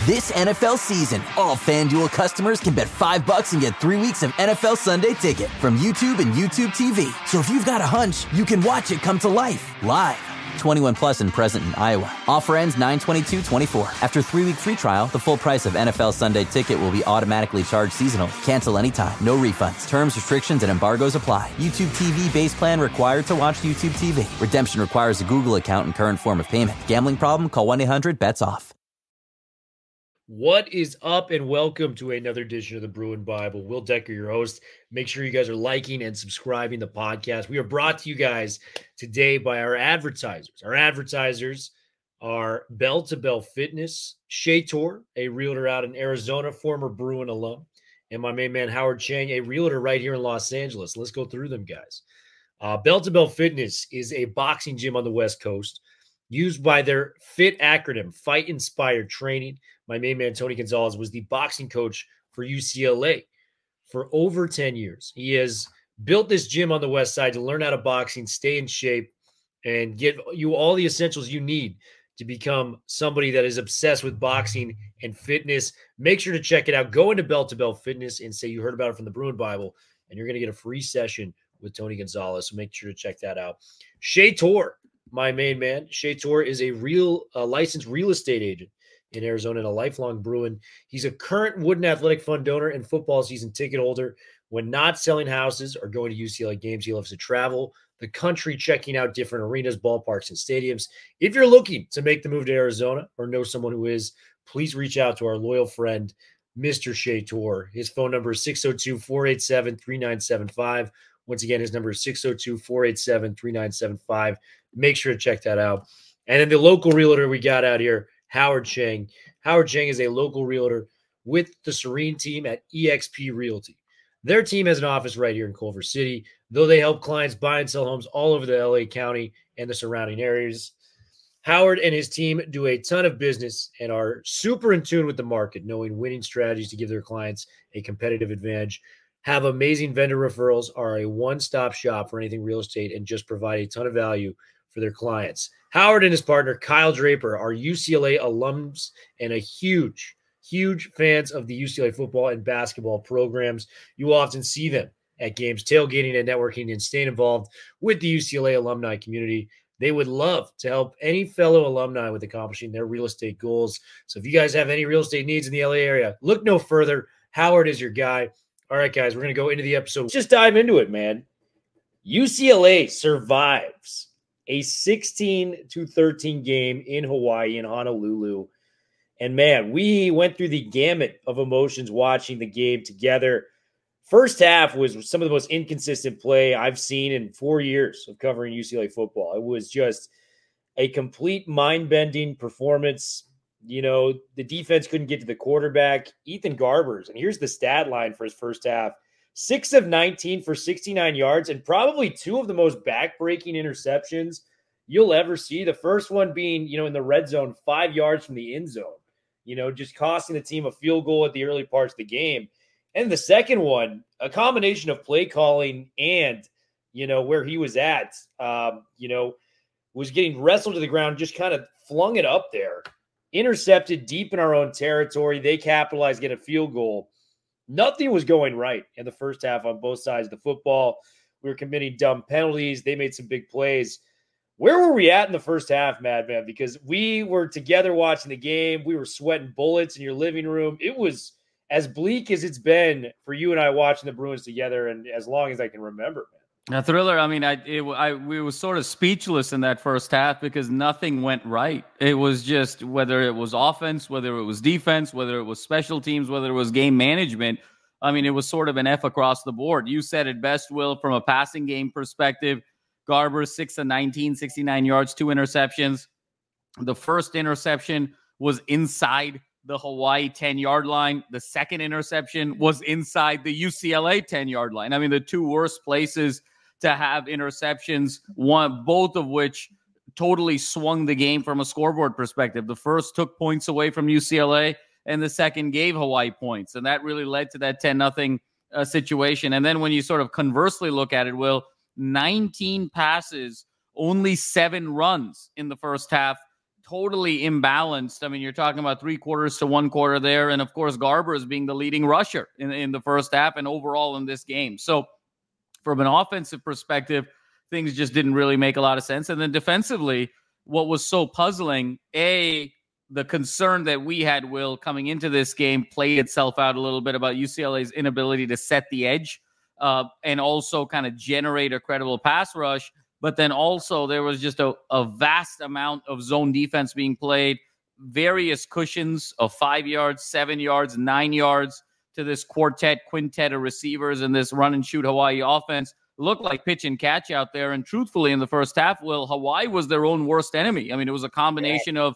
This NFL season, all FanDuel customers can bet $5 and get 3 weeks of NFL Sunday Ticket from YouTube and YouTube TV. So if you've got a hunch, you can watch it come to life, live. 21 plus and present in Iowa. Offer ends 9/22/24. After 3-week free trial, the full price of NFL Sunday Ticket will be automatically charged seasonally. Cancel anytime. No refunds. Terms, restrictions, and embargoes apply. YouTube TV base plan required to watch YouTube TV. Redemption requires a Google account and current form of payment. Gambling problem? Call 1-800-BETS-OFF. What is up, and welcome to another edition of the Bruin Bible. Will Decker, your host. Make sure you guys are liking and subscribing the podcast. We are brought to you guys today by our advertisers. Our advertisers are Bell to Bell Fitness, Shea Tor, a realtor out in Arizona, former Bruin alum, and my main man Howard Chang, a realtor right here in Los Angeles. Let's go through them, guys. Bell to Bell Fitness is a boxing gym on the West Coast, used by their FIT acronym, Fight Inspired Training. My main man, Tony Gonzalez, was the boxing coach for UCLA for over 10 years. He has built this gym on the West Side to learn how to boxing, stay in shape, and get you all the essentials you need to become somebody that is obsessed with boxing and fitness. Make sure to check it out. Go into Bell to Bell Fitness and say you heard about it from the Bruin Bible, and you're going to get a free session with Tony Gonzalez. So make sure to check that out. Shea Tor, my main man. Shea Tor is a licensed real estate agent in Arizona and a lifelong Bruin. He's a current Wooden Athletic Fund donor and football season ticket holder. When not selling houses or going to UCLA games, he loves to travel the country, checking out different arenas, ballparks, and stadiums. If you're looking to make the move to Arizona or know someone who is, please reach out to our loyal friend, Mr. Shea Tor. His phone number is 602-487-3975. Once again, his number is 602-487-3975. Make sure to check that out. And then the local realtor we got out here, Howard Chang. Howard Chang is a local realtor with the Serene team at eXp Realty. Their team has an office right here in Culver City, though they help clients buy and sell homes all over the LA County and the surrounding areas. Howard and his team do a ton of business and are super in tune with the market, knowing winning strategies to give their clients a competitive advantage, have amazing vendor referrals, are a one-stop shop for anything real estate, and just provide a ton of value for their clients. Howard and his partner, Kyle Draper, are UCLA alums and a huge fans of the UCLA football and basketball programs. You will often see them at games, tailgating and networking, and staying involved with the UCLA alumni community. They would love to help any fellow alumni with accomplishing their real estate goals. So if you guys have any real estate needs in the LA area, look no further. Howard is your guy. All right, guys, we're going to go into the episode. Let's just dive into it, man. UCLA survives a 16-13 game in Hawaii, in Honolulu. And, man, we went through the gamut of emotions watching the game together. First half was some of the most inconsistent play I've seen in 4 years of covering UCLA football. It was just a complete mind-bending performance. You know, the defense couldn't get to the quarterback. Ethan Garbers, and here's the stat line for his first half, 6 of 19 for 69 yards, and probably two of the most back-breaking interceptions you'll ever see. The first one being, in the red zone, 5 yards from the end zone, just costing the team a field goal at the early parts of the game. And the second one, a combination of play calling and, where he was at, was getting wrestled to the ground, just kind of flung it up there, intercepted deep in our own territory. They capitalized, get a field goal. Nothing was going right in the first half on both sides of the football. We were committing dumb penalties. They made some big plays. Where were we at in the first half, Madman? Because we were together watching the game. We were sweating bullets in your living room. It was as bleak as it's been for you and I watching the Bruins together, and as long as I can remember, man. A thriller. I mean, we were sort of speechless in that first half because nothing went right. It was just, whether it was offense, whether it was defense, whether it was special teams, whether it was game management. I mean, it was sort of an F across the board. You said it best, Will, from a passing game perspective. Garber, 6 of 19, 69 yards, 2 interceptions. The first interception was inside the Hawaii 10-yard line. The second interception was inside the UCLA 10-yard line. I mean, the two worst places to have interceptions, both of which totally swung the game from a scoreboard perspective. The first took points away from UCLA, and the second gave Hawaii points. And that really led to that 10-0 situation. And then when you sort of conversely look at it, Will, 19 passes, only 7 runs in the first half, totally imbalanced. I mean, you're talking about 3/4 to 1/4 there. And of course, Garbers being the leading rusher in the first half and overall in this game. So from an offensive perspective, things just didn't really make a lot of sense. And then defensively, what was so puzzling, the concern that we had, Will, coming into this game played itself out a little bit about UCLA's inability to set the edge and also kind of generate a credible pass rush. But then also there was just a vast amount of zone defense being played, various cushions of 5 yards, 7 yards, 9 yards to this quintet of receivers in this run and shoot Hawaii offense. Looked like pitch and catch out there. And truthfully, in the first half, Will, Hawaii was their own worst enemy. I mean, it was a combination of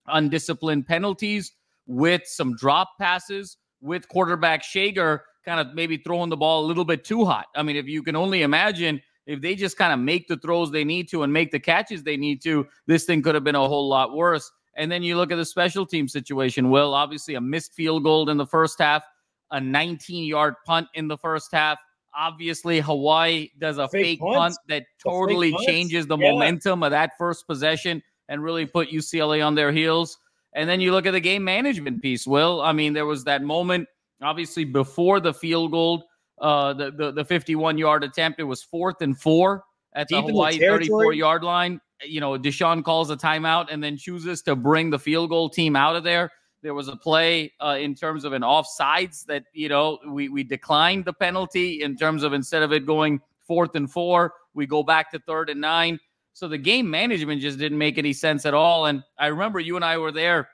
undisciplined penalties with some drop passes, with quarterback Shager kind of maybe throwing the ball a little bit too hot. I mean, if you can only imagine, if they just kind of make the throws they need to and make the catches they need to, this thing could have been a whole lot worse. And then you look at the special team situation. Will, obviously a missed field goal in the first half, a 19-yard punt in the first half. Obviously, Hawaii does a fake punt that totally changes the momentum of that first possession and really put UCLA on their heels. And then you look at the game management piece, Will. I mean, there was that moment, obviously, before the field goal, the 51-yard attempt. It was 4th and 4 at the Hawaii 34-yard line. You know, Deshaun calls a timeout and then chooses to bring the field goal team out of there. There was a play in terms of an offsides that, you know, we declined the penalty in terms of instead of it going 4th and 4, we go back to 3rd and 9. So the game management just didn't make any sense at all. And I remember you and I were there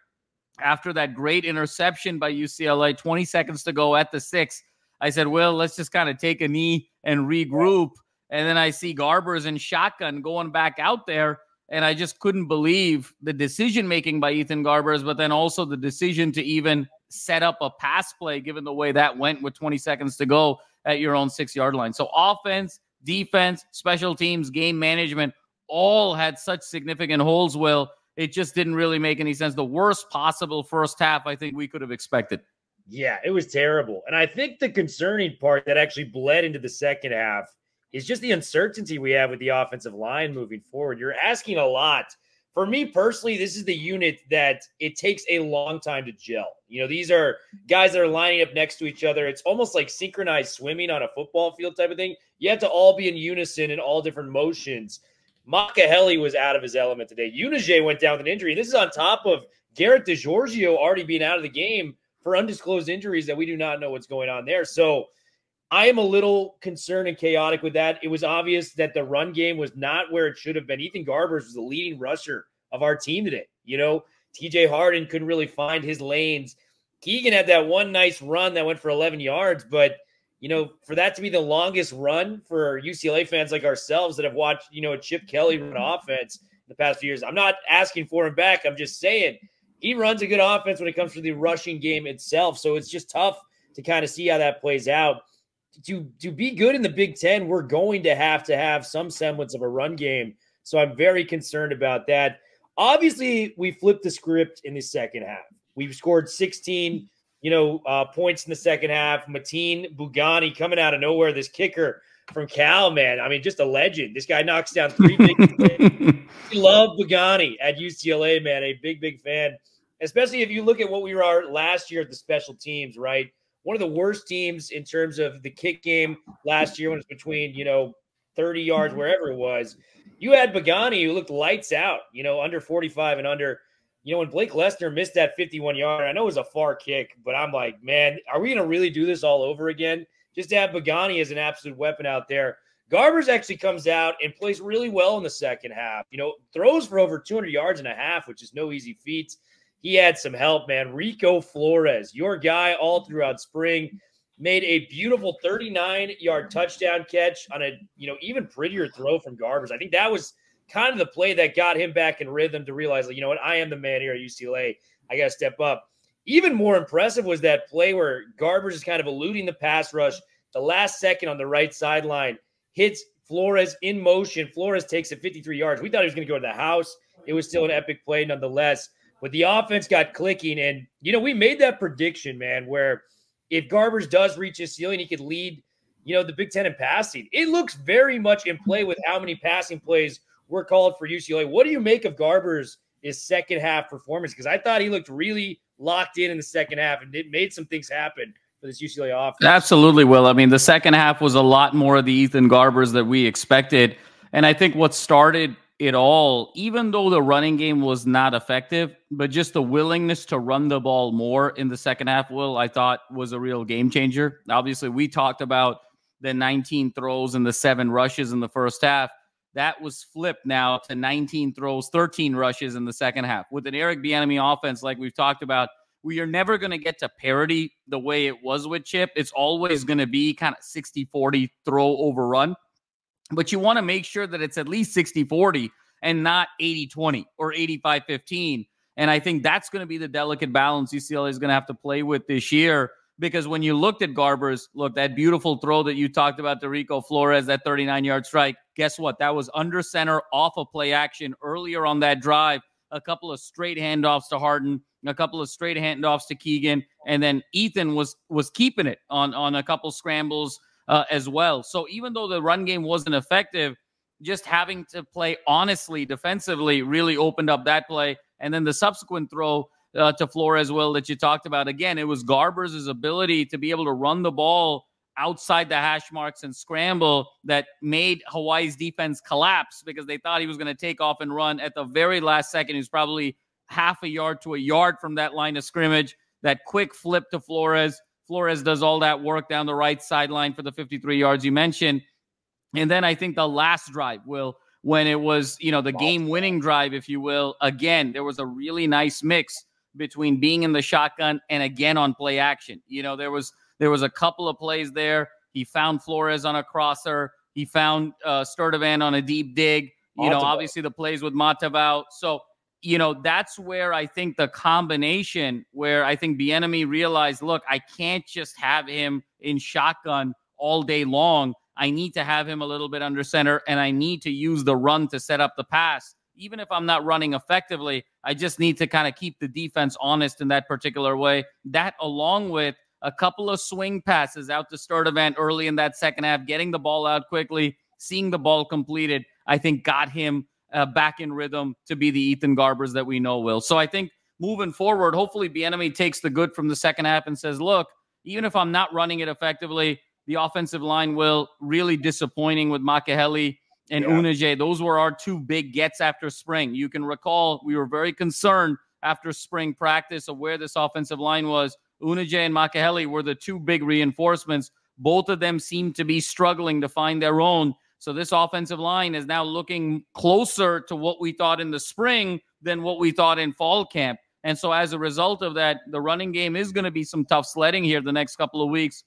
after that great interception by UCLA, 20 seconds to go at the 6. I said, well, let's just kind of take a knee and regroup. And then I see Garbers and shotgun going back out there. And I just couldn't believe the decision-making by Ethan Garbers, but then also the decision to even set up a pass play, given the way that went with 20 seconds to go at your own 6-yard line. So offense, defense, special teams, game management, all had such significant holes, Will. It just didn't really make any sense. The worst possible first half I think we could have expected. Yeah, it was terrible. And I think the concerning part that actually bled into the second half is just the uncertainty we have with the offensive line moving forward. You're asking a lot. For me personally, this is the unit that it takes a long time to gel. You know, these are guys that are lining up next to each other. It's almost like synchronized swimming on a football field type of thing. You have to all be in unison in all different motions. Makaheli was out of his element today. Unije went down with an injury. This is on top of Garrett DeGiorgio already being out of the game for undisclosed injuries that we do not know what's going on there. So I am a little concerned and chaotic with that. It was obvious that the run game was not where it should have been. Ethan Garbers was the leading rusher of our team today. You know, TJ Harden couldn't really find his lanes. Keegan had that one nice run that went for 11 yards, but you know, for that to be the longest run for UCLA fans like ourselves that have watched, you know, a Chip Kelly run offense in the past few years, I'm not asking for him back. I'm just saying he runs a good offense when it comes to the rushing game itself. So it's just tough to kind of see how that plays out. To be good in the Big Ten, we're going to have some semblance of a run game. So I'm very concerned about that. Obviously, we flipped the script in the second half. We've scored 16 points in the second half. Mateen Bugani coming out of nowhere, this kicker from Cal, man. I mean, just a legend. This guy knocks down 3 big plays. We love Bugani at UCLA, man. A big, big fan, especially if you look at what we were last year at the special teams, right? One of the worst teams in terms of the kick game last year when it was between, 30 yards, wherever it was. You had Bugani who looked lights out, under 45 and under. When Blake Lesnar missed that 51-yard, I know it was a far kick, but I'm like, man, are we going to really do this all over again? Just to have Bugani as an absolute weapon out there. Garbers actually comes out and plays really well in the second half. Throws for over 200 yards and a half, which is no easy feat. He had some help, man. Rico Flores, your guy all throughout spring, made a beautiful 39-yard touchdown catch on a, even prettier throw from Garbers. I think that was kind of the play that got him back in rhythm to realize, like, you know what, I am the man here at UCLA. I got to step up. Even more impressive was that play where Garbers is kind of eluding the pass rush. The last second on the right sideline hits Flores in motion. Flores takes it 53 yards. We thought he was going to go to the house. It was still an epic play nonetheless. But the offense got clicking. And, we made that prediction, man, where if Garbers does reach his ceiling, he could lead, the Big Ten in passing. It looks very much in play with how many passing plays were called for UCLA. What do you make of Garbers his second half performance, because I thought he looked really locked in the second half, and it made some things happen for this UCLA offense. Absolutely, Will. I mean, the second half was a lot more of the Ethan Garbers that we expected. And I think what started it all, even though the running game was not effective, but just the willingness to run the ball more in the second half, Will, I thought was a real game changer. Obviously, we talked about the 19 throws and the 7 rushes in the first half. That was flipped now to 19 throws, 13 rushes in the second half. With an Eric Bieniemy offense, like we've talked about, we are never going to get to parity the way it was with Chip. It's always going to be kind of 60-40 throw over run. But you want to make sure that it's at least 60-40 and not 80-20 or 85-15. And I think that's going to be the delicate balance UCLA is going to have to play with this year. Because when you looked at Garbers, look, that beautiful throw that you talked about to Rico Flores, that 39-yard strike, guess what? That was under center off of play action earlier on that drive. A couple of straight handoffs to Harden, a couple of straight handoffs to Keegan, and then Ethan was keeping it on a couple scrambles as well. So even though the run game wasn't effective, just having to play honestly defensively really opened up that play. And then the subsequent throw to Flores, Will, that you talked about, again, it was Garbers' ability to be able to run the ball outside the hash marks and scramble that made Hawaii's defense collapse, because they thought he was going to take off and run at the very last second. He was probably half a yard to a yard from that line of scrimmage. That quick flip to Flores. Flores does all that work down the right sideline for the 53 yards you mentioned. And then I think the last drive, Will, when it was, the game-winning drive, if you will, again, there was a really nice mix between being in the shotgun and again on play action. There was a couple of plays there. He found Flores on a crosser. He found Sturdivant on a deep dig. Obviously the plays with Matavao. So, that's where I think the combination, where I think Bieniemy realized, look, I can't just have him in shotgun all day long. I need to have him a little bit under center, and I need to use the run to set up the pass. Even if I'm not running effectively, I just need to kind of keep the defense honest in that particular way. That, along with a couple of swing passes out to Sturdivant early in that second half, getting the ball out quickly, seeing the ball completed, I think got him back in rhythm to be the Ethan Garbers that we know, Will. So I think moving forward, hopefully Bieniemy takes the good from the second half and says, look, even if I'm not running it effectively, the offensive line will really disappointing with Makaheli and Unije. Those were our two big gets after spring. You can recall we were very concerned after spring practice of where this offensive line was. Unije and Makaheli were the two big reinforcements. Both of them seem to be struggling to find their own. So this offensive line is now looking closer to what we thought in the spring than what we thought in fall camp. And so as a result of that, the running game is going to be some tough sledding here the next couple of weeks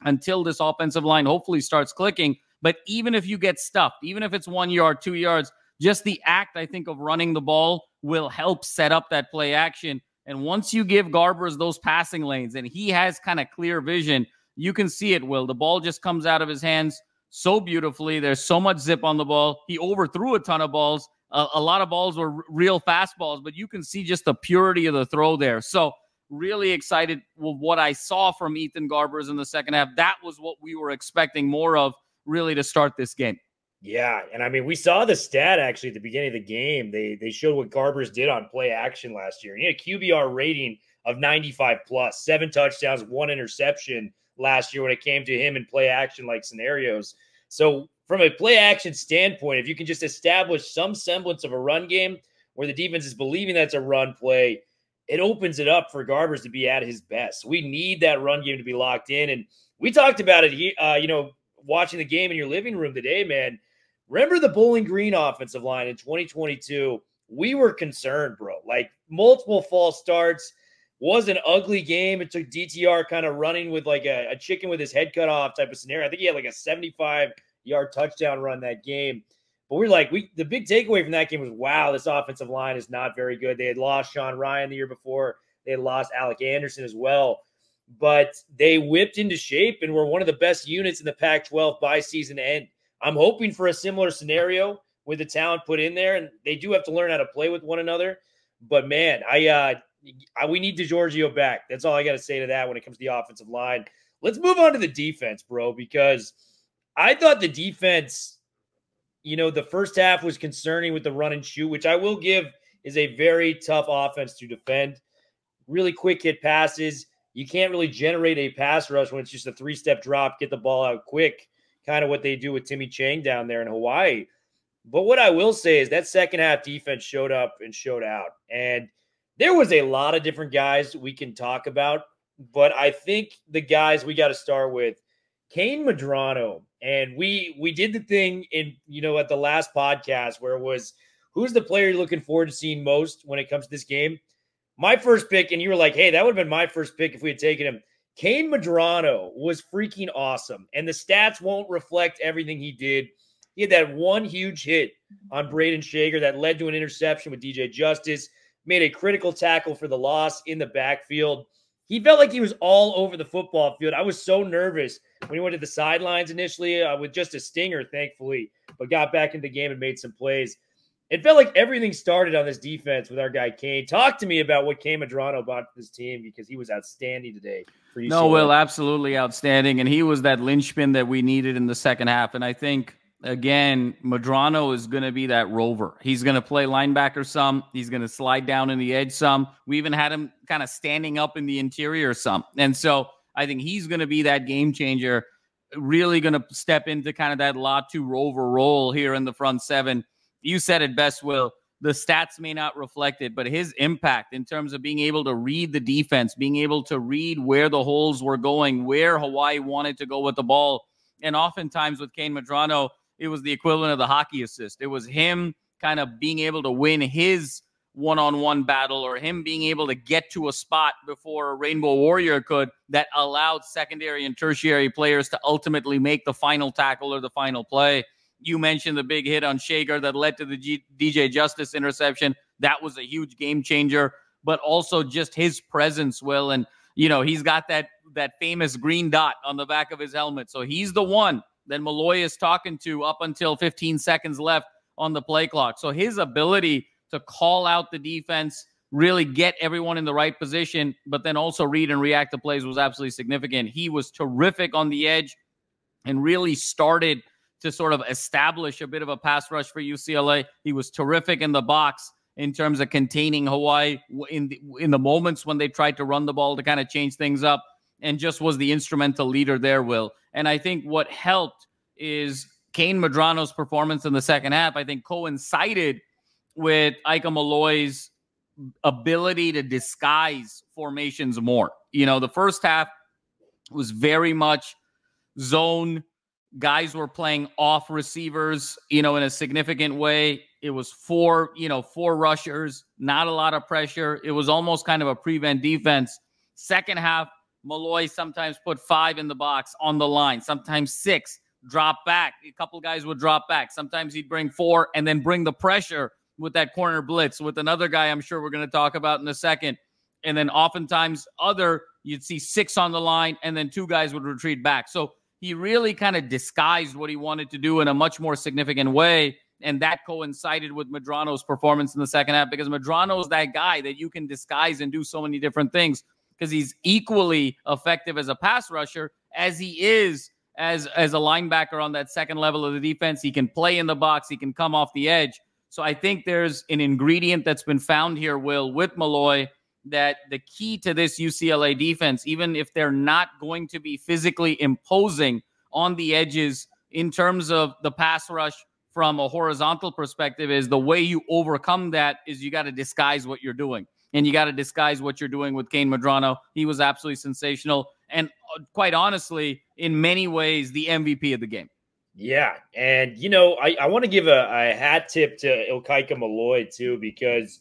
until this offensive line hopefully starts clicking. But even if you get stuffed, even if it's 1 yard, 2 yards, just the act, I think, of running the ball will help set up that play action. And once you give Garbers those passing lanes and he has kind of clear vision, you can see it, Will. The ball just comes out of his hands so beautifully. There's so much zip on the ball. He overthrew a ton of balls. A lot of balls were real fastballs, but you can see just the purity of the throw there. So really excited with what I saw from Ethan Garbers in the second half. That was what we were expecting more of, really, to start this game. Yeah, and I mean, we saw the stat actually at the beginning of the game. They showed what Garbers did on play action last year. He had a QBR rating of 95+, 7 touchdowns, 1 interception last year when it came to him in play action like scenarios. So from a play action standpoint, if you can just establish some semblance of a run game where the defense is believing that's a run play, it opens it up for Garbers to be at his best. We need that run game to be locked in. And we talked about it, watching the game in your living room today, man. Remember the Bowling Green offensive line in 2022? We were concerned, bro. Like, multiple false starts. Was an ugly game. It took DTR kind of running with like a chicken with his head cut off type of scenario. I think he had like a 75-yard touchdown run that game. But we're like, the big takeaway from that game was, wow, this offensive line is not very good. They had lost Sean Ryan the year before. They had lost Alec Anderson as well. But they whipped into shape and were one of the best units in the Pac-12 by season end. I'm hoping for a similar scenario with the talent put in there, and they do have to learn how to play with one another. But, man, we need DeGiorgio back. That's all I got to say to that when it comes to the offensive line. Let's move on to the defense, bro, because I thought the defense, the first half was concerning with the run and shoot, which I will give is a very tough offense to defend. Really quick hit passes. You can't really generate a pass rush when it's just a 3-step drop, get the ball out quick, kind of what they do with Timmy Chang down there in Hawaii. But what I will say is that second half defense showed up and showed out. And there was a lot of different guys we can talk about, but I think the guys we got to start with, Kane Medrano. And we did the thing in, at the last podcast where it was, who's the player you're looking forward to seeing most when it comes to this game? My first pick, and you were like, hey, that would have been my first pick if we had taken him. Kane Medrano was freaking awesome. And the stats won't reflect everything he did. He had that one huge hit on Braden Shager that led to an interception with DJ Justice, made a critical tackle for the loss in the backfield. He felt like he was all over the football field. I was so nervous when he went to the sidelines initially with just a stinger, thankfully, but got back into the game and made some plays. It felt like everything started on this defense with our guy Kane. Talk to me about what Kane Medrano brought to this team, because he was outstanding today for UCLA. No, Will, absolutely outstanding. And he was that linchpin that we needed in the second half. And I think, again, Medrano is going to be that rover. He's going to play linebacker some. He's going to slide down in the edge some. We even had him kind of standing up in the interior some. And so I think he's going to be that game changer, really going to step into kind of that Latu rover role here in the front seven. You said it best, Will. The stats may not reflect it, but his impact in terms of being able to read the defense, being able to read where the holes were going, where Hawaii wanted to go with the ball. And oftentimes with Kane Medrano, it was the equivalent of the hockey assist. It was him kind of being able to win his one-on-one battle, or him being able to get to a spot before a Rainbow Warrior could, that allowed secondary and tertiary players to ultimately make the final tackle or the final play. You mentioned the big hit on Shager that led to the DJ Justice interception. That was a huge game changer, but also just his presence, Will. And, he's got that famous green dot on the back of his helmet. So he's the one that Malloy is talking to up until 15 seconds left on the play clock. So his ability to call out the defense, really get everyone in the right position, but then also read and react to plays was absolutely significant. He was terrific on the edge and really started to sort of establish a bit of a pass rush for UCLA. He was terrific in the box in terms of containing Hawaii in the moments when they tried to run the ball to kind of change things up, and just was the instrumental leader there, Will. And I think what helped is Kane Medrano's performance in the second half, I think, coincided with Ika Malloy's ability to disguise formations more. The first half was very much zone. Guys were playing off receivers, in a significant way. It was four rushers, not a lot of pressure. It was almost kind of a prevent defense. Second half, Malloy sometimes put 5 in the box on the line, sometimes 6, drop back. A couple guys would drop back. Sometimes he'd bring 4 and then bring the pressure with that corner blitz with another guy I'm sure we're going to talk about in a second. And then oftentimes you'd see 6 on the line and then 2 guys would retreat back. So he really kind of disguised what he wanted to do in a much more significant way. And that coincided with Medrano's performance in the second half, because Medrano is that guy that you can disguise and do so many different things, because he's equally effective as a pass rusher as he is as a linebacker on that second level of the defense. He can play in the box. He can come off the edge. So I think there's an ingredient that's been found here, Will, with Malloy, that the key to this UCLA defense, even if they're not going to be physically imposing on the edges in terms of the pass rush from a horizontal perspective, is the way you overcome that is you got to disguise what you're doing. And you got to disguise what you're doing with Kane Medrano. He was absolutely sensational. And quite honestly, in many ways, the MVP of the game. Yeah. And, I want to give a hat tip to Ilkaika Malloy, too, because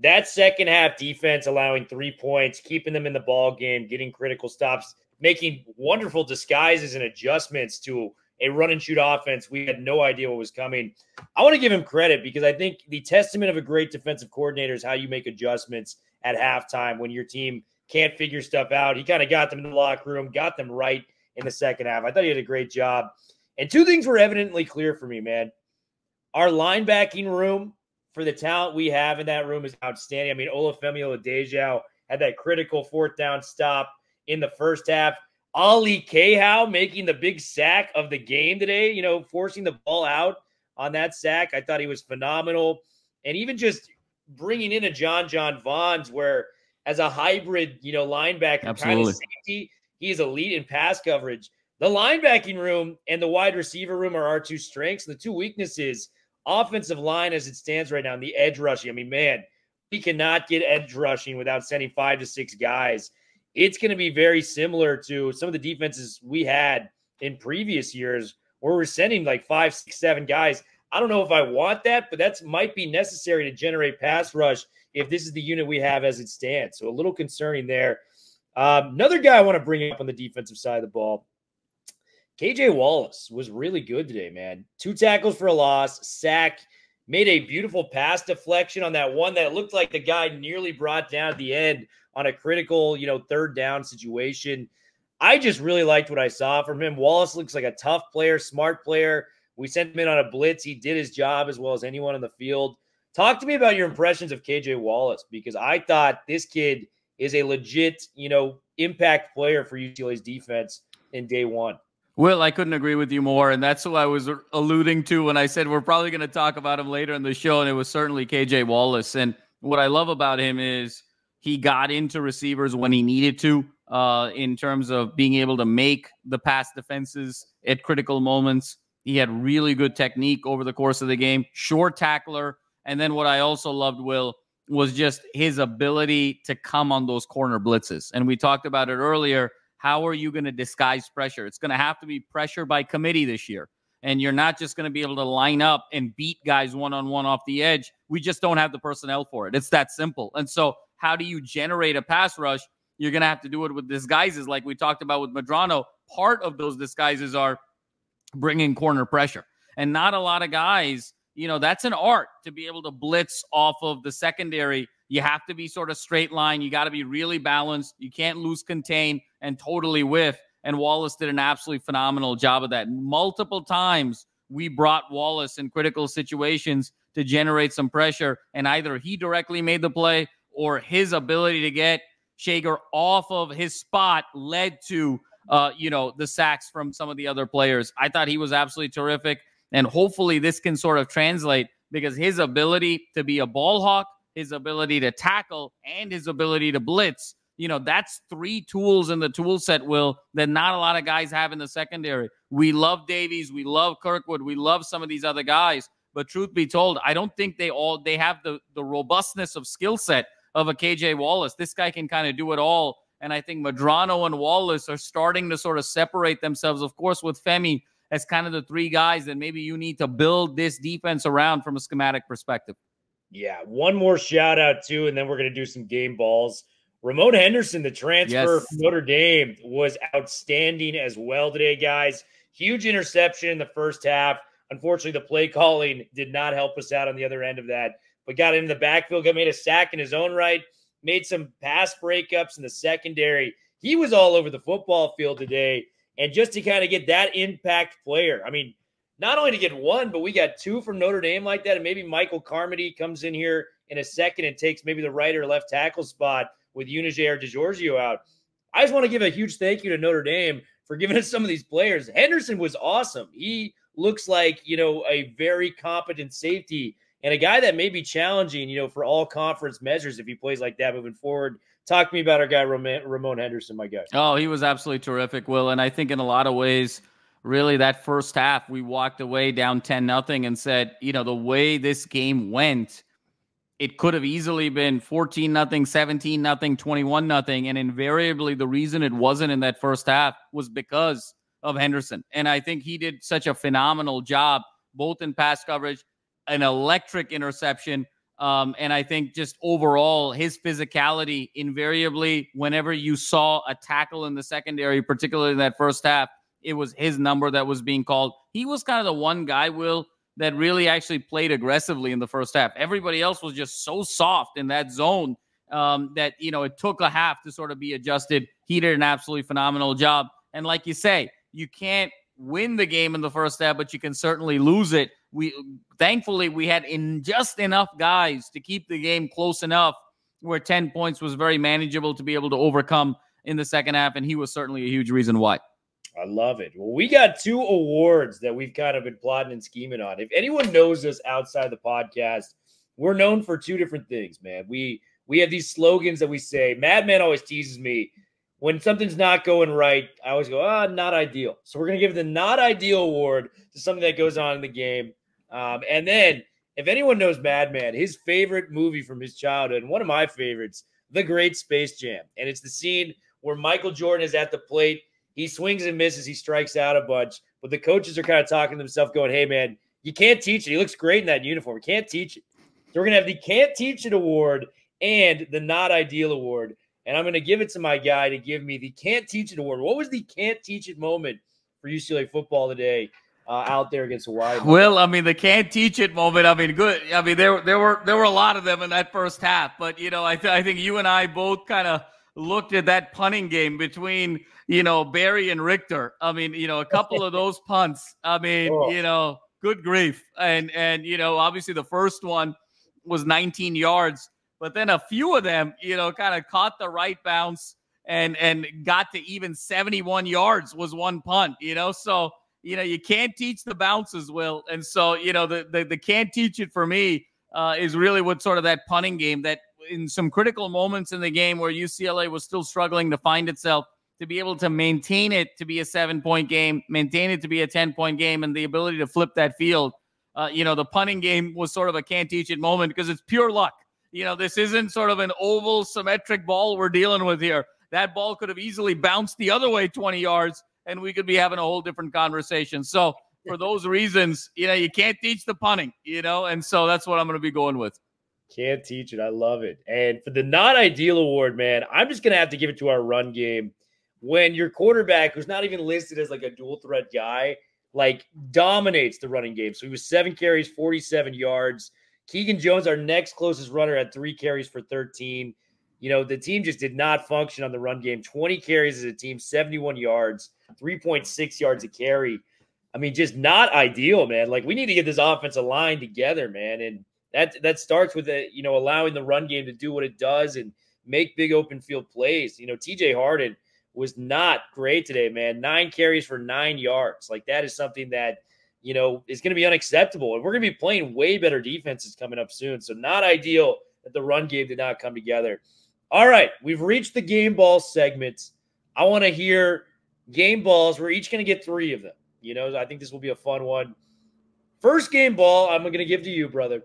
that second half defense, allowing 3 points, keeping them in the ball game, getting critical stops, making wonderful disguises and adjustments to a run and shoot offense. We had no idea what was coming. I want to give him credit, because I think the testament of a great defensive coordinator is how you make adjustments at halftime when your team can't figure stuff out. He kind of got them in the locker room, got them right in the second half. I thought he did a great job. And 2 things were evidently clear for me, man. Our linebacking room, for the talent we have in that room, is outstanding. I mean, Olufemi Oladejo had that critical 4th down stop in the first half. Ali Cahow making the big sack of the game today, forcing the ball out on that sack. I thought he was phenomenal. And even just bringing in a John Vaughns, where as a hybrid, linebacker, kind of safety, he is elite in pass coverage. The linebacking room and the wide receiver room are our two strengths. The two weaknesses, offensive line as it stands right now, and the edge rushing. I mean, man, we cannot get edge rushing without sending 5 to 6 guys. It's going to be very similar to some of the defenses we had in previous years where we're sending like 5, 6, 7 guys. I don't know if I want that, but that might be necessary to generate pass rush if this is the unit we have as it stands. So a little concerning there. Another guy I want to bring up on the defensive side of the ball, KJ Wallace was really good today, man. 2 tackles for a loss, sack, made a beautiful pass deflection on that one that looked like the guy nearly brought down at the end on a critical, 3rd down situation. I just really liked what I saw from him. Wallace looks like a tough player, smart player. We sent him in on a blitz. He did his job as well as anyone on the field. Talk to me about your impressions of KJ Wallace, because I thought this kid is a legit, impact player for UCLA's defense in day one. Will, I couldn't agree with you more, and that's who I was alluding to when I said we're probably going to talk about him later in the show, and it was certainly KJ Wallace. And what I love about him is he got into receivers when he needed to, in terms of being able to make the pass defenses at critical moments. He had really good technique over the course of the game, short tackler. And then what I also loved, Will, was just his ability to come on those corner blitzes. And we talked about it earlier. How are you going to disguise pressure? It's going to have to be pressure by committee this year. And you're not just going to be able to line up and beat guys one-on-one off the edge. We just don't have the personnel for it. It's that simple. And so how do you generate a pass rush? You're going to have to do it with disguises like we talked about with Medrano. Part of those disguises are bringing corner pressure. And not a lot of guys, that's an art to be able to blitz off of the secondary. You have to be sort of straight line. You got to be really balanced. You can't lose contain and totally whiff. And Wallace did an absolutely phenomenal job of that. Multiple times we brought Wallace in critical situations to generate some pressure, and either he directly made the play or his ability to get Shager off of his spot led to, the sacks from some of the other players. I thought he was absolutely terrific, and hopefully this can sort of translate, because his ability to be a ball hawk, his ability to tackle, and his ability to blitz, that's 3 tools in the tool set, Will, that not a lot of guys have in the secondary. We love Davies. We love Kirkwood. We love some of these other guys. But truth be told, I don't think they have the robustness of skill set of a KJ Wallace. This guy can kind of do it all. And I think Medrano and Wallace are starting to sort of separate themselves, of course, with Femi as kind of the 3 guys that maybe you need to build this defense around from a schematic perspective. Yeah, one more shout out too, and then we're going to do some game balls. Ramon Henderson, the transfer from Notre Dame, was outstanding as well today, guys. Huge interception in the first half. Unfortunately, the play calling did not help us out on the other end of that, but got in the backfield, made a sack in his own right, made some pass breakups in the secondary. He was all over the football field today, and just to kind of get that impact player, I mean, not only to get 1, but we got 2 from Notre Dame like that, and maybe Michael Carmody comes in here in a second and takes maybe the right or left tackle spot with Unige or DeGiorgio out. I just want to give a huge thank you to Notre Dame for giving us some of these players. Henderson was awesome. He looks like, a very competent safety and a guy that may be challenging, for all conference measures if he plays like that moving forward. Talk to me about our guy, Ramon Henderson, my guy. Oh, he was absolutely terrific, Will. And I think in a lot of ways, really that first half, we walked away down 10-0 and said, the way this game went, it could have easily been 14-0, 17-0, 21-0. And invariably, the reason it wasn't in that first half was because of Henderson. And I think he did such a phenomenal job, both in pass coverage, an electric interception. And I think just overall, his physicality, invariably, whenever you saw a tackle in the secondary, particularly in that first half, it was his number that was being called. He was kind of the one guy, Will, that really actually played aggressively in the first half. Everybody else was just so soft in that zone that, it took a half to sort of be adjusted. He did an absolutely phenomenal job. And like you say, you can't win the game in the first half, but you can certainly lose it. Thankfully, we had just enough guys to keep the game close enough where 10 points was very manageable to be able to overcome in the second half. And he was certainly a huge reason why. I love it. Well, we got 2 awards that we've kind of been plotting and scheming on. If anyone knows us outside the podcast, we're known for two different things, man. We have these slogans that we say. Madman always teases me. When something's not going right, I always go, not ideal. So we're going to give the not ideal award to something that goes on in the game. And then if anyone knows Madman, his favorite movie from his childhood, and one of my favorites, The Great Space Jam. And it's the scene where Michael Jordan is at the plate. He swings and misses. He strikes out a bunch. But the coaches are kind of talking to themselves going, hey, man, you can't teach it. He looks great in that uniform. You can't teach it. So we're going to have the Can't Teach It award and the Not Ideal award. And I'm going to give it to my guy to give me the Can't Teach It award. What was the Can't Teach It moment for UCLA football today out there against Hawaii? Well, I mean, the Can't Teach It moment, I mean, good. I mean, there were a lot of them in that first half. But, I think you and I both kind of looked at that punting game between, Barry and Richter. I mean, a couple of those punts. I mean, good grief. And obviously the first one was 19 yards. But then a few of them, kind of caught the right bounce and got to even 71 yards was one punt, So, you can't teach the bounces, Will. And so, the can't teach it for me is really what sort of that punting game that in some critical moments in the game where UCLA was still struggling to find itself, to be able to maintain it to be a 7-point game, maintain it to be a 10-point game, and the ability to flip that field. The punting game was sort of a can't teach it moment because it's pure luck. This isn't sort of an oval symmetric ball we're dealing with here. That ball could have easily bounced the other way 20 yards and we could be having a whole different conversation. So for those reasons, you can't teach the punting, and so that's what I'm going to be going with. Can't teach it. I love it. And for the Not Ideal award, man, I'm just going to have to give it to our run game. When your quarterback, who's not even listed as like a dual threat guy, like dominates the running game. So he was 7 carries, 47 yards. Keegan Jones, our next closest runner, had 3 carries for 13. The team just did not function on the run game. 20 carries as a team, 71 yards, 3.6 yards a carry. I mean, just not ideal, man. Like, we need to get this offensive line together, man. And that starts with, allowing the run game to do what it does and make big open field plays. TJ Harden was not great today, man. 9 carries for 9 yards. Like, that is something that, is going to be unacceptable. And we're going to be playing way better defenses coming up soon. So not ideal that the run game did not come together. All right, we've reached the game ball segment. I want to hear game balls. We're each going to get 3 of them. I think this will be a fun one. First game ball, I'm going to give to you, brother.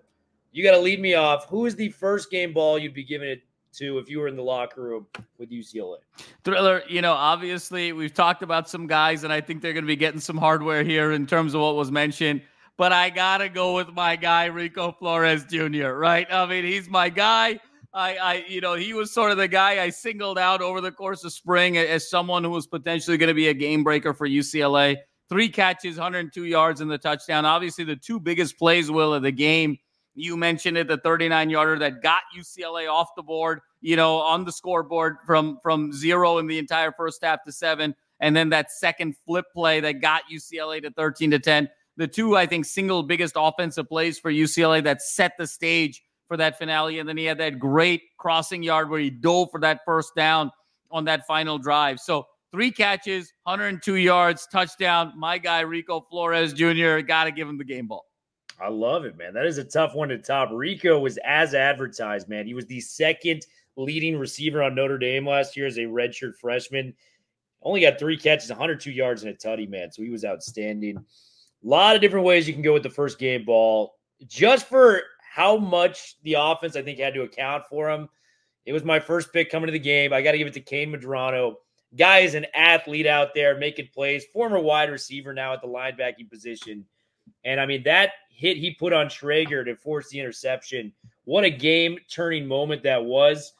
You got to lead me off. Who is the first game ball you'd be giving it to if you were in the locker room with UCLA? Thriller, obviously we've talked about some guys, and I think they're going to be getting some hardware here in terms of what was mentioned. But I got to go with my guy, Rico Flores Jr., right? I mean, he's my guy. He was sort of the guy I singled out over the course of spring as someone who was potentially going to be a game breaker for UCLA. 3 catches, 102 yards in the touchdown. Obviously, the 2 biggest plays, Will, of the game. You mentioned it, the 39-yarder that got UCLA off the board, on the scoreboard from 0 in the entire first half to 7. And then that second flip play that got UCLA to 13-10. The 2, I think, single biggest offensive plays for UCLA that set the stage for that finale. And then he had that great crossing yard where he dove for that first down on that final drive. So 3 catches, 102 yards, touchdown. My guy, Rico Flores Jr., got to give him the game ball. I love it, man. That is a tough one to top. Rico was as advertised, man. He was the second leading receiver on Notre Dame last year as a redshirt freshman. Only got 3 catches, 102 yards, and a tutty, man. So he was outstanding. A lot of different ways you can go with the first game ball. Just for how much the offense, I think, had to account for him. It was my first pick coming to the game. I got to give it to Kane Medrano. Guy is an athlete out there making plays. Former wide receiver now at the linebacking position. And, I mean, that hit he put on Traeger to force the interception, what a game-turning moment that was.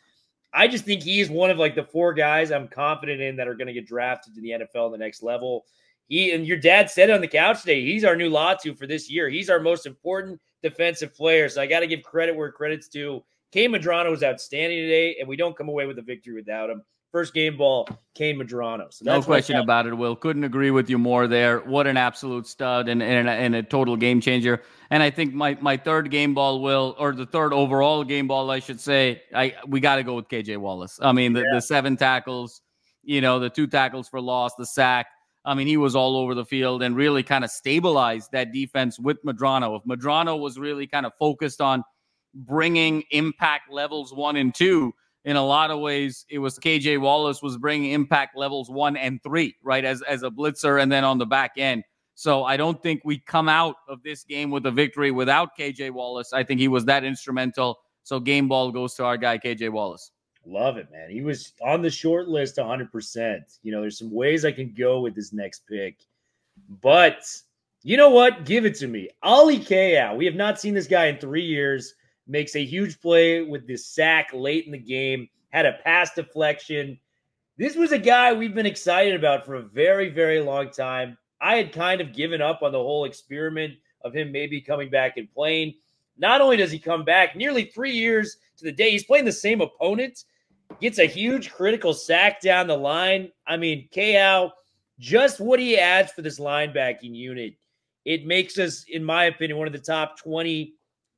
I just think he's one of, like, the 4 guys I'm confident in that are going to get drafted to the NFL in the next level. And your dad said on the couch today, he's our new Latu for this year. He's our most important defensive player. So I got to give credit where credit's due. Kane Medrano was outstanding today, and we don't come away with a victory without him. First game ball, Kane Medrano. So no question about it, Will. Couldn't agree with you more there. What an absolute stud and a total game changer. And I think my third game ball, Will, or the third overall game ball, I should say, we got to go with KJ Wallace. I mean, the 7 tackles, the 2 tackles for loss, the sack. I mean, he was all over the field and really kind of stabilized that defense with Medrano. If Medrano was really kind of focused on, bringing impact levels 1 and 2. In a lot of ways, it was KJ Wallace was bringing impact levels 1 and 3, right, as a blitzer and then on the back end. So I don't think we come out of this game with a victory without KJ Wallace. I think he was that instrumental. So game ball goes to our guy, KJ Wallace. Love it, man. He was on the short list 100%. There's some ways I can go with this next pick. But you know what? Give it to me. Ali Kao. We have not seen this guy in 3 years. Makes a huge play with this sack late in the game. Had a pass deflection. This was a guy we've been excited about for a very, very long time. I had kind of given up on the whole experiment of him maybe coming back and playing. Not only does he come back nearly 3 years to the day, he's playing the same opponent, gets a huge critical sack down the line. I mean, Kao, just what he adds for this linebacking unit, it makes us, in my opinion, one of the top 20,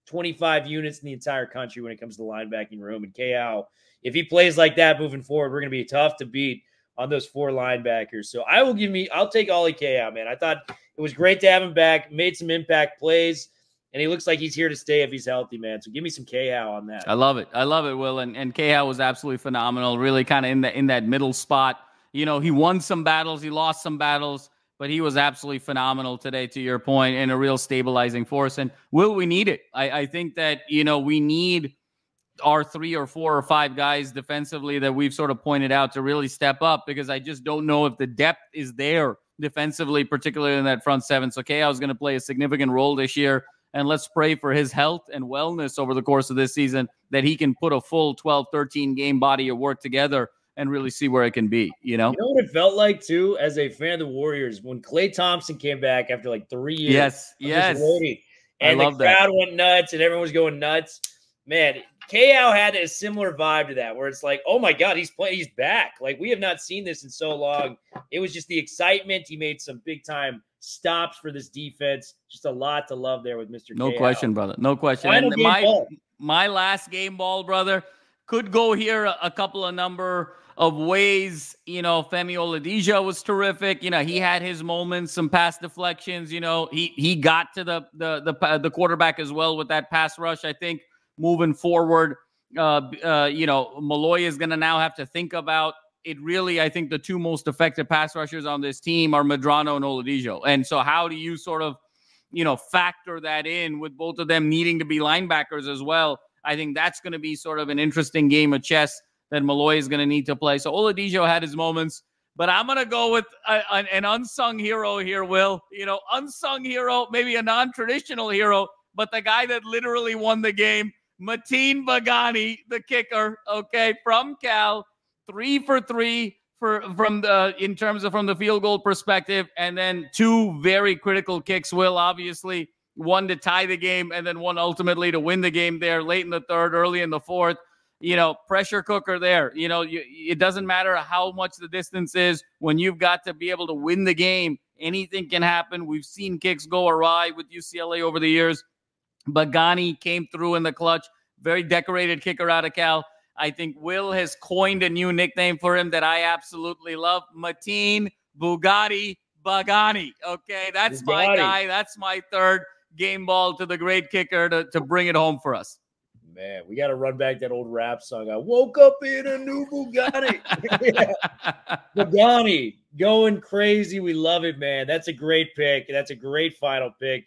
25 units in the entire country when it comes to the linebacking room. And Kao, if he plays like that moving forward, we're going to be tough to beat on those 4 linebackers. So I'll take Ali Kao, man. I thought it was great to have him back, made some impact plays, and he looks like he's here to stay if he's healthy, man. So give me some Kao on that. I love it, Will. And Kao was absolutely phenomenal, really kind of in that middle spot. He won some battles, he lost some battles, but he was absolutely phenomenal today, to your point, and a real stabilizing force. And Will, we need it. I think that, we need our 3 or 4 or 5 guys defensively that we've sort of pointed out to really step up, because I just don't know if the depth is there defensively, particularly in that front 7. So Kao is going to play a significant role this year, and let's pray for his health and wellness over the course of this season, that he can put a full 12, 13 game body of work together and really see where it can be, You know what it felt like, too, as a fan of the Warriors, when Klay Thompson came back after like 3 years. Yes. And the crowd went nuts and everyone was going nuts. Man, Kao had a similar vibe to that, where it's like, oh my God, he's back. Like, we have not seen this in so long. It was just the excitement. He made some big time stops for this defense. Just a lot to love there with Mr. No Kao. question, brother. No question. Final And game ball. my last game ball, brother, could go here a couple of number of ways. Femi Oladipo was terrific. He had his moments, some pass deflections. He got to the quarterback as well with that pass rush. I think moving forward, Malloy is going to now have to think about it. Really, I think the 2 most effective pass rushers on this team are Medrano and Oladipo. And so how do you sort of, factor that in with both of them needing to be linebackers as well? I think that's going to be sort of an interesting game of chess that Malloy is going to need to play. So Oladipo had his moments, but I'm going to go with an unsung hero here, Will. Unsung hero, maybe a non-traditional hero, but the guy that literally won the game, Mateen Bagani, the kicker, from Cal, 3 for 3 from the field goal perspective, and then 2 very critical kicks, Will, obviously. 1 to tie the game, and then 1 ultimately to win the game there late in the 3rd, early in the 4th. Pressure cooker there. It doesn't matter how much the distance is. When you've got to be able to win the game, anything can happen. We've seen kicks go awry with UCLA over the years. Bagani came through in the clutch. Very decorated kicker out of Cal. I think Will has coined a new nickname for him that I absolutely love. Mateen Bugatti Bagani. That's Bugatti. My guy. That's my 3rd game ball to the great kicker to bring it home for us. Man, we got to run back that old rap song. I woke up in a new Bugatti. Bugatti going crazy. We love it, man. That's a great pick. That's a great final pick.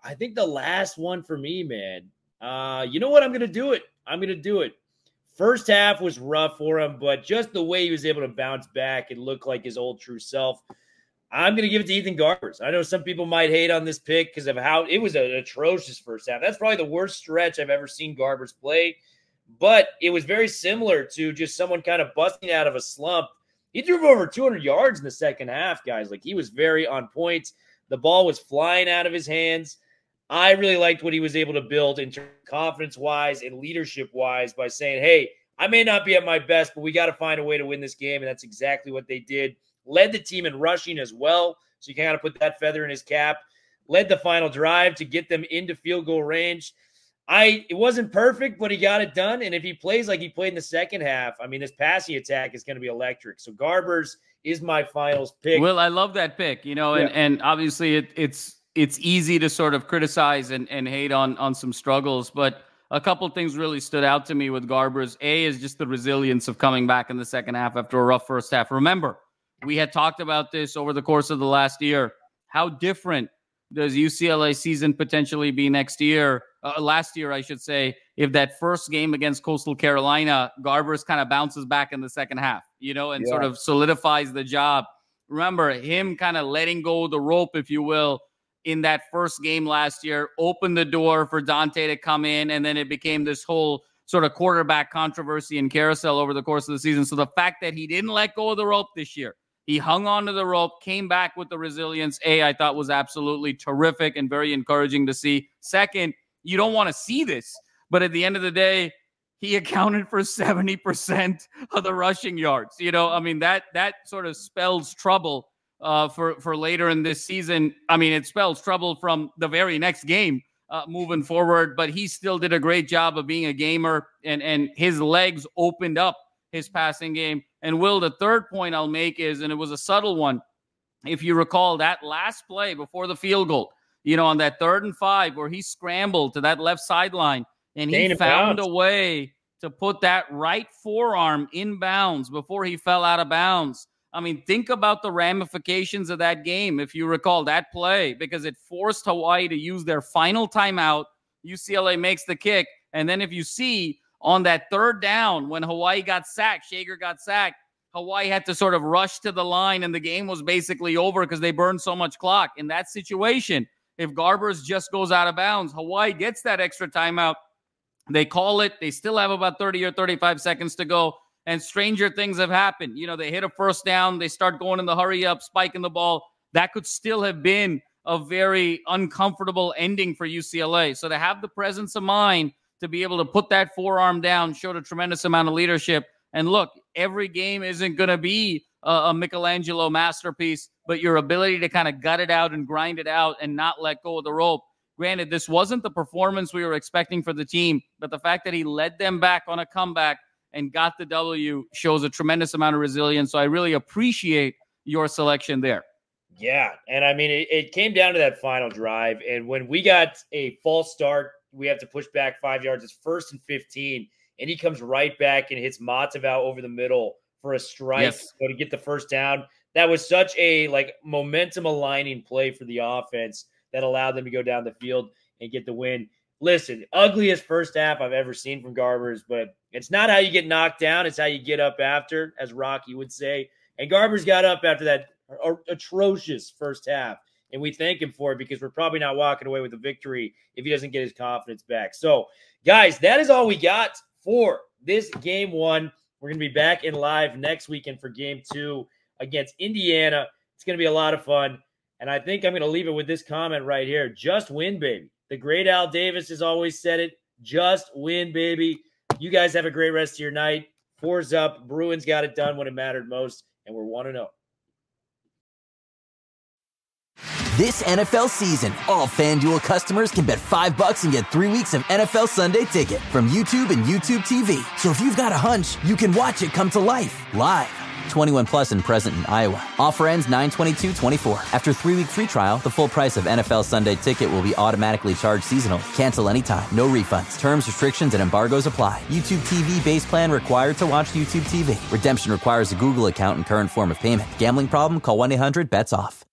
I think the last one for me, man. You know what? I'm going to do it. First half was rough for him, but just the way he was able to bounce back and look like his old true self, I'm going to give it to Ethan Garbers. I know some people might hate on this pick because of how it was an atrocious first half. That's probably the worst stretch I've ever seen Garbers play, but it was very similar to just someone kind of busting out of a slump. He threw for over 200 yards in the second half, guys. Like, he was very on point. The ball was flying out of his hands. I really liked what he was able to build in terms of confidence-wise and leadership-wise by saying, hey, I may not be at my best, but we got to find a way to win this game, and that's exactly what they did. Led the team in rushing as well, so you kind of put that feather in his cap. Led the final drive to get them into field goal range. It wasn't perfect, but he got it done, and if he plays like he played in the second half, I mean, this passing attack is going to be electric. So Garbers is my finals pick. Well, I love that pick, and obviously it's easy to sort of criticize and hate on some struggles, but a couple things really stood out to me with Garbers. A is just the resilience of coming back in the second half after a rough first half. Remember, we had talked about this over the course of the last year. How different does UCLA season potentially be next year? Last year, I should say, if that first game against Coastal Carolina, Garbers kind of bounces back in the second half, and sort of solidifies the job. Remember, him kind of letting go of the rope, if you will, in that first game last year, opened the door for Dante to come in, and then it became this whole sort of quarterback controversy and carousel over the course of the season. So the fact that he didn't let go of the rope this year, he hung on to the rope, came back with the resilience, I thought was absolutely terrific and very encouraging to see. Second, you don't want to see this, but at the end of the day, he accounted for 70% of the rushing yards. That sort of spells trouble for later in this season. It spells trouble from the very next game moving forward, but he still did a great job of being a gamer, and his legs opened up his passing game. And Will, the third point I'll make is, and it was a subtle one, if you recall that last play before the field goal, on that 3rd and 5 where he scrambled to that left sideline and he found a way to put that right forearm in bounds before he fell out of bounds. Think about the ramifications of that game, if you recall that play, because it forced Hawaii to use their final timeout. UCLA makes the kick. And then if you see on that 3rd down, when Hawaii got sacked, Shager got sacked, Hawaii had to sort of rush to the line, and the game was basically over because they burned so much clock. In that situation, if Garbers just goes out of bounds, Hawaii gets that extra timeout. They call it. They still have about 30 or 35 seconds to go. And stranger things have happened. They hit a first down. They start going in the hurry up, spiking the ball. That could still have been a very uncomfortable ending for UCLA. So to have the presence of mind to be able to put that forearm down showed a tremendous amount of leadership. And look, every game isn't going to be a Michelangelo masterpiece, but your ability to kind of gut it out and grind it out and not let go of the rope. Granted, this wasn't the performance we were expecting for the team, but the fact that he led them back on a comeback and got the W shows a tremendous amount of resilience. So I really appreciate your selection there. Yeah, and it came down to that final drive, and when we got a false start, we have to push back 5 yards. It's 1st and 15, and he comes right back and hits Matavau over the middle for a strike to get the first down. That was such a momentum aligning play for the offense that allowed them to go down the field and get the win. Listen, ugliest first half I've ever seen from Garbers, but it's not how you get knocked down. It's how you get up after, as Rocky would say. And Garbers got up after that atrocious first half, and we thank him for it because we're probably not walking away with a victory if he doesn't get his confidence back. So, guys, that is all we got for this game 1. We're going to be back in live next weekend for game 2 against Indiana. It's going to be a lot of fun, and I think I'm going to leave it with this comment right here. Just win, baby. The great Al Davis has always said it. Just win, baby. You guys have a great rest of your night. 4's up. Bruins got it done when it mattered most, and we're 1-0. This NFL season, all FanDuel customers can bet $5 and get 3 weeks of NFL Sunday Ticket from YouTube and YouTube TV. So if you've got a hunch, you can watch it come to life live. 21 plus and present in Iowa. Offer ends 9/22/24. After 3-week free trial, the full price of NFL Sunday Ticket will be automatically charged seasonally. Cancel anytime. No refunds. Terms, restrictions, and embargoes apply. YouTube TV base plan required to watch YouTube TV. Redemption requires a Google account and current form of payment. Gambling problem? Call 1-800-BETS-OFF.